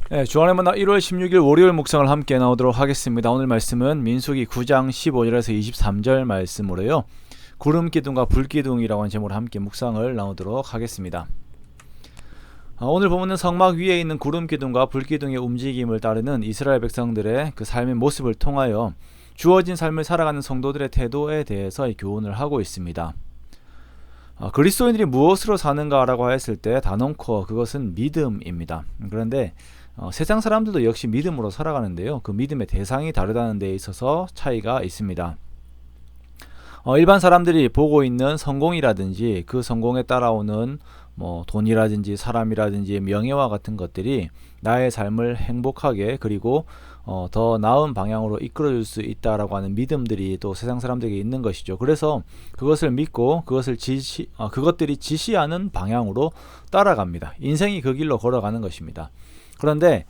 네, 주안의 만나 1월 16일 월요일 묵상을 함께 나오도록 하겠습니다. 오늘 말씀은 민수기 9장 15절에서 23절 말씀으로요. 구름 기둥과 불 기둥이라고 하는 제목으로 함께 묵상을 나오도록 하겠습니다. 오늘 본문은 성막 위에 있는 구름 기둥과 불 기둥의 움직임을 따르는 이스라엘 백성들의 그 삶의 모습을 통하여 주어진 삶을 살아가는 성도들의 태도에 대해서 교훈을 하고 있습니다. 그리스도인들이 무엇으로 사는가라고 했을 때 단언코 그것은 믿음입니다. 그런데 세상 사람들도 역시 믿음으로 살아가는데요. 그 믿음의 대상이 다르다는 데 있어서 차이가 있습니다. 일반 사람들이 보고 있는 성공이라든지 그 성공에 따라오는 돈이라든지 사람이라든지 명예와 같은 것들이 나의 삶을 행복하게 그리고 더 나은 방향으로 이끌어줄 수 있다라고 하는 믿음들이 또 세상 사람들에게 있는 것이죠. 그래서 그것을 믿고 그것들이 지시하는 방향으로 따라갑니다. 인생이 그 길로 걸어가는 것입니다. 그런데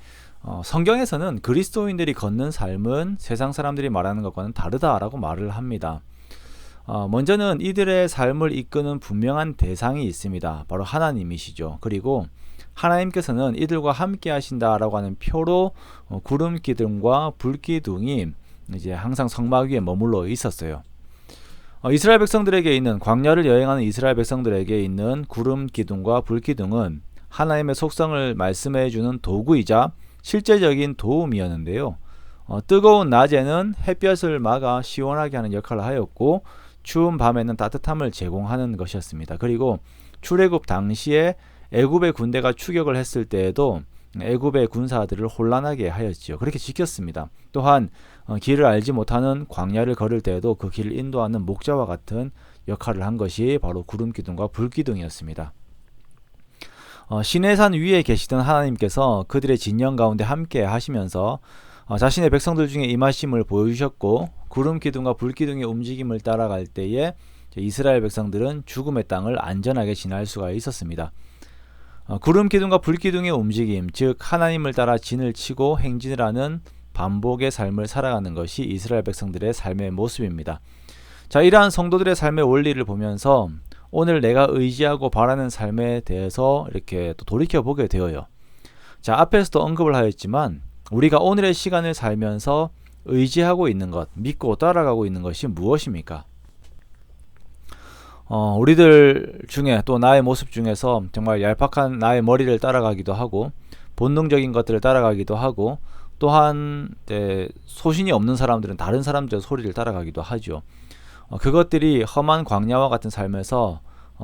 성경에서는 그리스도인들이 걷는 삶은 세상 사람들이 말하는 것과는 다르다라고 말을 합니다. 먼저는 이들의 삶을 이끄는 분명한 대상이 있습니다. 바로 하나님이시죠. 그리고 하나님께서는 이들과 함께 하신다라고 하는 표로 구름 기둥과 불 기둥이 이제 항상 성막 위에 머물러 있었어요. 이스라엘 백성들에게 있는 광야를 여행하는 이스라엘 백성들에게 있는 구름 기둥과 불 기둥은 하나님의 속성을 말씀해 주는 도구이자 실제적인 도움이었는데요. 뜨거운 낮에는 햇볕을 막아 시원하게 하는 역할을 하였고 추운 밤에는 따뜻함을 제공하는 것이었습니다. 그리고 출애굽 당시에 애굽의 군대가 추격을 했을 때에도 애굽의 군사들을 혼란하게 하였지요. 그렇게 지켰습니다. 또한 길을 알지 못하는 광야를 걸을 때에도 그 길을 인도하는 목자와 같은 역할을 한 것이 바로 구름 기둥과 불 기둥이었습니다. 시내산 위에 계시던 하나님께서 그들의 진영 가운데 함께 하시면서 자신의 백성들 중에 임하심을 보여주셨고 구름 기둥과 불 기둥의 움직임을 따라갈 때에 이스라엘 백성들은 죽음의 땅을 안전하게 지날 수가 있었습니다. 구름 기둥과 불 기둥의 움직임, 즉 하나님을 따라 진을 치고 행진을 하는 반복의 삶을 살아가는 것이 이스라엘 백성들의 삶의 모습입니다. 자, 이러한 성도들의 삶의 원리를 보면서 오늘 내가 의지하고 바라는 삶에 대해서 이렇게 또 돌이켜보게 되어요. 자, 앞에서도 언급을 하였지만 우리가 오늘의 시간을 살면서 의지하고 있는 것, 믿고 따라가고 있는 것이 무엇입니까? 우리들 중에 또 나의 모습 중에서 정말 얄팍한 나의 머리를 따라가기도 하고 본능적인 것들을 따라가기도 하고 또한 소신이 없는 사람들은 다른 사람들의 소리를 따라가기도 하죠. 그것들이 험한 광야와 같은 삶에서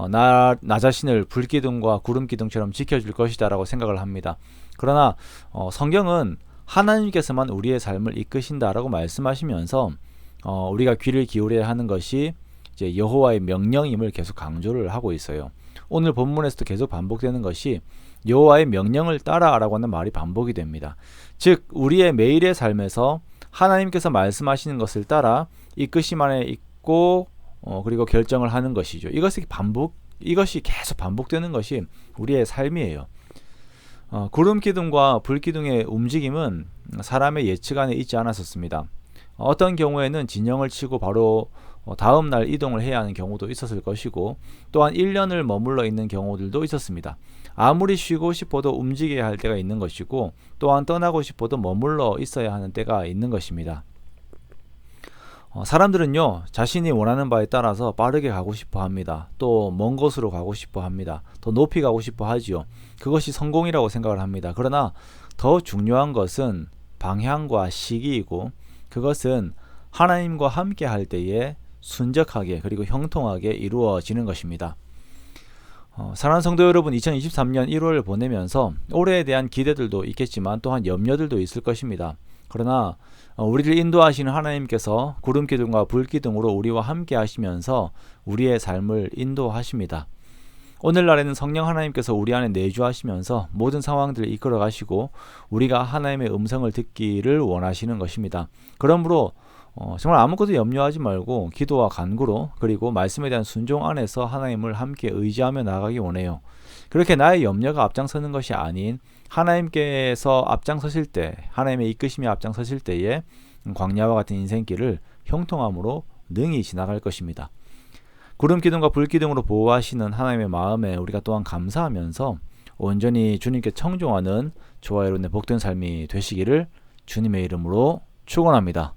나 자신을 불기둥과 구름기둥처럼 지켜줄 것이다 라고 생각을 합니다. 그러나 성경은 하나님께서만 우리의 삶을 이끄신다라고 말씀하시면서 우리가 귀를 기울여야 하는 것이 이제 여호와의 명령임을 계속 강조를 하고 있어요. 오늘 본문에서도 계속 반복되는 것이 여호와의 명령을 따라라고 하는 말이 반복이 됩니다. 즉 우리의 매일의 삶에서 하나님께서 말씀하시는 것을 따라 이끄심 안에 있고 그리고 결정을 하는 것이죠. 이것이 계속 반복되는 것이 우리의 삶이에요. 구름 기둥과 불 기둥의 움직임은 사람의 예측 안에 있지 않았었습니다. 어떤 경우에는 진영을 치고 바로 다음 날 이동을 해야 하는 경우도 있었을 것이고 또한 1년을 머물러 있는 경우들도 있었습니다. 아무리 쉬고 싶어도 움직여야 할 때가 있는 것이고 또한 떠나고 싶어도 머물러 있어야 하는 때가 있는 것입니다. 사람들은요 자신이 원하는 바에 따라서 빠르게 가고 싶어 합니다. 또 먼 곳으로 가고 싶어 합니다. 더 높이 가고 싶어 하지요. 그것이 성공이라고 생각을 합니다. 그러나 더 중요한 것은 방향과 시기이고 그것은 하나님과 함께 할 때에 순적하게 그리고 형통하게 이루어지는 것입니다. 사랑하는 성도 여러분, 2023년 1월을 보내면서 올해에 대한 기대들도 있겠지만 또한 염려들도 있을 것입니다. 그러나 우리를 인도하시는 하나님께서 구름 기둥과 불 기둥으로 우리와 함께 하시면서 우리의 삶을 인도하십니다. 오늘날에는 성령 하나님께서 우리 안에 내주하시면서 모든 상황들을 이끌어 가시고 우리가 하나님의 음성을 듣기를 원하시는 것입니다. 그러므로 정말 아무것도 염려하지 말고 기도와 간구로 그리고 말씀에 대한 순종 안에서 하나님을 함께 의지하며 나가기 원해요. 그렇게 나의 염려가 앞장서는 것이 아닌 하나님께서 앞장서실 때, 하나님의 이끄심이 앞장서실 때에 광야와 같은 인생길을 형통함으로 능히 지나갈 것입니다. 구름 기둥과 불 기둥으로 보호하시는 하나님의 마음에 우리가 또한 감사하면서 온전히 주님께 청종하는 저와 여러분의 복된 삶이 되시기를 주님의 이름으로 축원합니다.